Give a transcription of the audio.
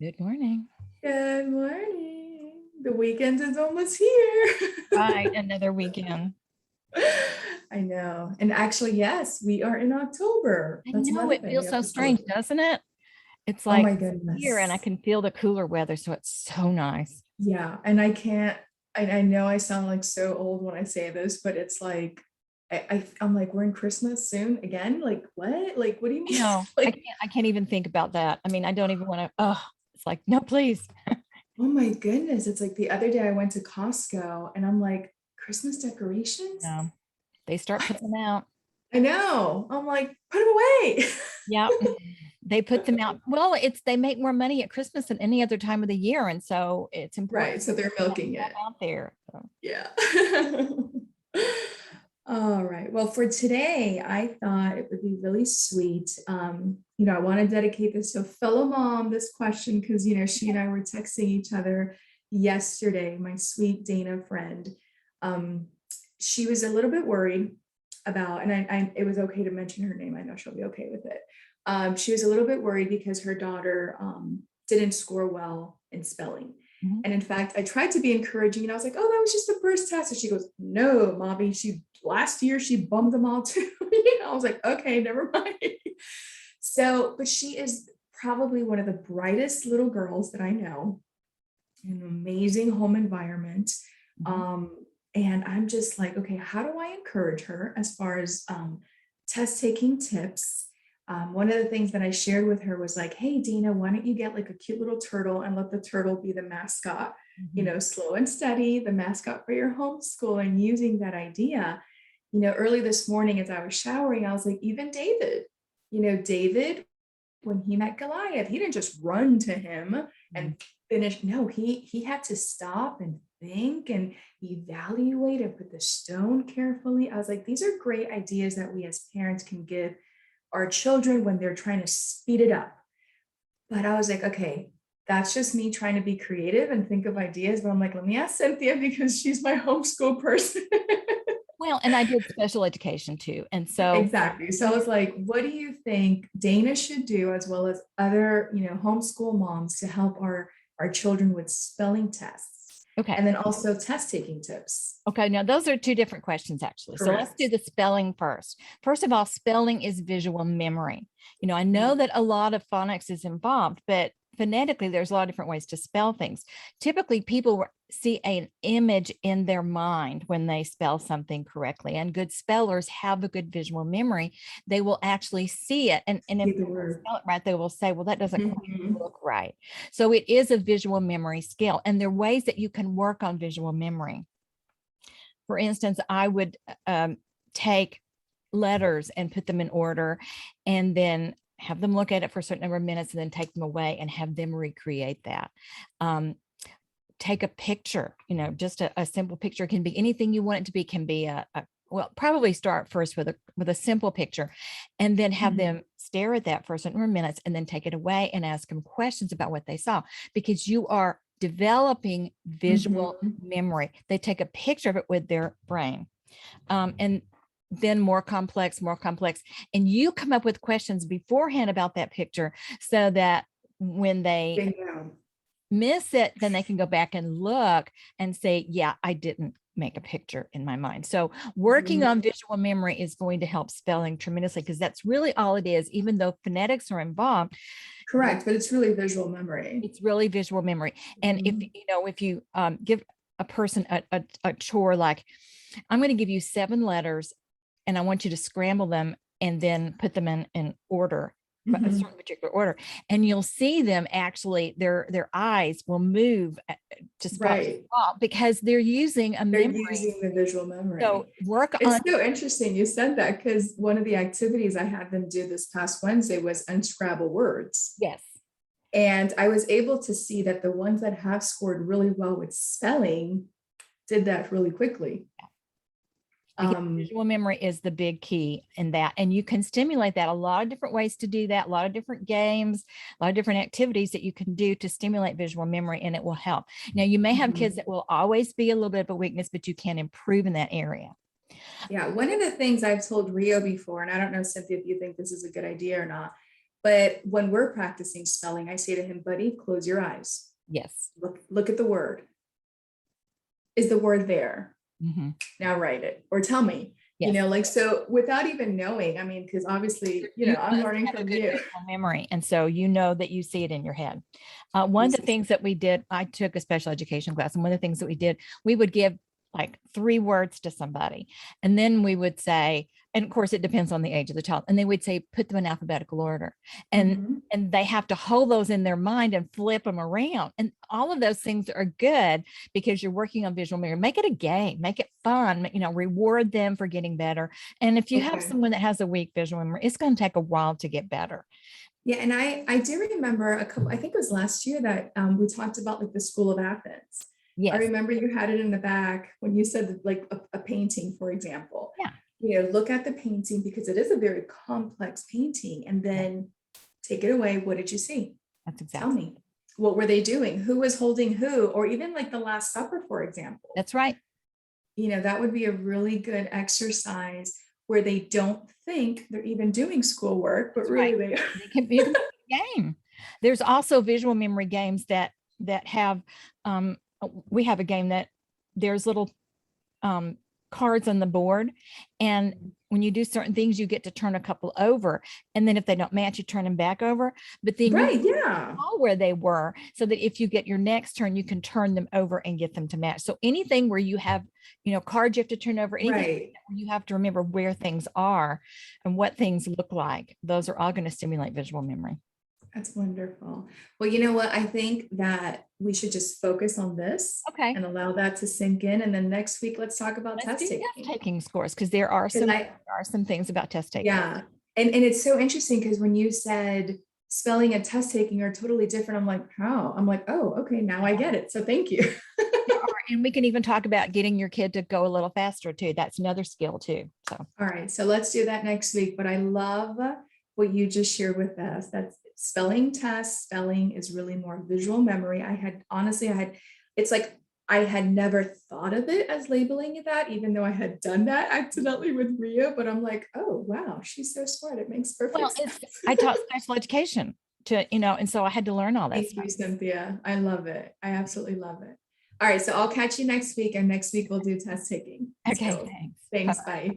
Good morning. Good morning. The weekend is almost here. Right, another weekend. I know. And actually, yes, we are in October. I That's know another it thing we feels have so to strange, celebrate. doesn't it? It's Oh like my here and I goodness. can feel the cooler weather, so it's so nice. Yeah. And I know I sound like so old when I say this, but it's like I'm like, we're in Christmas soon again. Like what? Like, what do you I mean? know. I Like, can't I can't even think about that. I mean, I don't even want to, it's like, no, please. oh my goodness. It's like the other day I went to Costco and I'm like, Christmas decorations? No, they start What? putting them out. I know. I'm like, put them away. Yeah. They put them out. Well, they make more money at Christmas than any other time of the year. And so it's important Right. So they're to have milking stuff it. out there. So, Yeah. All right. Well, for today, I thought it would be really sweet. I want to dedicate this to a fellow mom, this question, because, she and I were texting each other yesterday, my sweet Dana friend. Um, she was a little bit worried about, and it was okay to mention her name. I know she'll be okay with it. She was a little bit worried because her daughter didn't score well in spelling. mhm. And in fact, I tried to be encouraging and I was like, oh, that was just the first test. And she goes, no, mommy, last year she bummed them all too. I was like, okay, never mind. So, but she is probably one of the brightest little girls that I know, an amazing home environment. Mhm. And I'm just like, okay, how do I encourage her as far as test taking tips? One of the things that I shared with her was like, hey, Dina, why don't you get like a cute little turtle and let the turtle be the mascot? Mhm. Slow and steady, the mascot for your homeschool, and using that idea. Early this morning as I was showering, I was like, even David, when he met Goliath, he didn't just run to him Mhm. and finish. No, he had to stop and think and evaluate and put the stone carefully. I was like, these are great ideas that we as parents can give our children when they're trying to speed it up. But I was like, okay, that's just me trying to be creative and think of ideas. But I'm like, let me ask Cynthia because she's my homeschool person. Well, and I did special education too. And so, Exactly. So I was like, what do you think Dana should do as well as other, homeschool moms to help our children with spelling tests okay. and then also test taking tips? Okay, now those are two different questions, actually. So let's do Correct. the spelling first. First of all, spelling is visual memory. I know that a lot of phonics is involved, but phonetically, there's a lot of different ways to spell things. Typically, people see an image in their mind when they spell something correctly, and good spellers have a good visual memory. They will actually see it, and if See they the don't word. spell it right, they will say, well, that doesn't quite Mhm. look right. So it is a visual memory skill, and there are ways that you can work on visual memory. For instance, I would take letters and put them in order and then have them look at it for a certain number of minutes and then take them away and have them recreate that. Take a picture, just a simple picture. Can be anything you want it to be, can be well, probably start first with a simple picture and then have them stare at that for a certain number of minutes and then take it away and ask them questions about what they saw, because you are developing visual Mhm. memory. They take a picture of it with their brain. And then more complex, and you come up with questions beforehand about that picture so that when they Bingo. miss it, then they can go back and look and say, yeah, I didn't make a picture in my mind. So working Mhm. on visual memory is going to help spelling tremendously, because that's really all it is. Even though phonetics are involved, Correct, but it's really visual memory. it's really visual memory. And if Mhm. you give a person a chore, like, I'm going to give you 7 letters and I want you to scramble them and then put them in order, a Mhm. certain particular order, and you'll see them actually, their eyes will move to spot Right. because they're using a They're memory. using the visual So memory. work It's on. so interesting you said that because one of the activities I had them do this past Wednesday was unscrabble words. Yes. And I was able to see that the ones that have scored really well with spelling did that really quickly. Because Um, visual memory is the big key in that. And you can stimulate that. A lot of different ways to do that, a lot of different games, a lot of different activities that you can do to stimulate visual memory, and it will help. Now, you may have kids that will always be a little bit of a weakness, but you can improve in that area. yeah, one of the things I've told Rio before, and I don't know, Cynthia, if you think this is a good idea or not, But when we're practicing spelling, I say to him, buddy, close your eyes. Yes. Look at the word. Is the word there? Mm-hmm. Now write it or tell me. Yes. Like, so without even knowing, I mean, because obviously, I'm learning from you. Memory. And so you know that you see it in your head. One of the things that we did, I took a special education class, and one of the things that we did, we would give like 3 words to somebody. And then we would say, and of course it depends on the age of the child. And they would say, put them in alphabetical order. And they have to hold those in their mind and flip them around. And all of those things are good because you're working on visual memory. Make it a game, make it fun, reward them for getting better. And if you have someone that has a weak visual memory, it's going to take a while to get better. Yeah. And I do remember I think it was last year that we talked about like the School of Athens. Yes. I remember you had it in the back when you said like a painting, for example. Yeah. Look at the painting because it is a very complex painting, and then take it away. What did you see? That's exactly. Tell me. What were they doing? Who was holding who? Or even like the Last Supper, for example. That's right. That would be a really good exercise where they don't think they're even doing schoolwork, but really they are. It can be a game. There's also visual memory games that have, we have a game that there's little cards on the board, and when you do certain things you get to turn a couple over, and then if they don't match you turn them back over, but then you know where they were, so that if you get your next turn you can turn them over and get them to match. So anything where you have cards you have to turn over, anything you have to remember where things are and what things look like, those are all going to stimulate visual memory. That's wonderful. Well, you know what? I think that we should just focus on this and allow that to sink in. And then next week, let's talk about test taking scores, because there are some things about test taking. Yeah. And it's so interesting because when you said spelling and test taking are totally different, I'm like, how? I'm like, oh, okay, now I get it. So thank you. And we can even talk about getting your kid to go a little faster too. That's another skill too. So, all right. So let's do that next week. But I love what you just shared with us. That's spelling test. Spelling is really more visual memory. It's like I had never thought of it as labeling it that, even though I had done that accidentally with Ria, but I'm like, oh, wow, she's so smart. It makes perfect sense. I taught special education and so I had to learn all that. Thank you, Cynthia. I love it. I absolutely love it. All right. So I'll catch you next week, and next week we'll do test taking. Okay. So, thanks. Bye.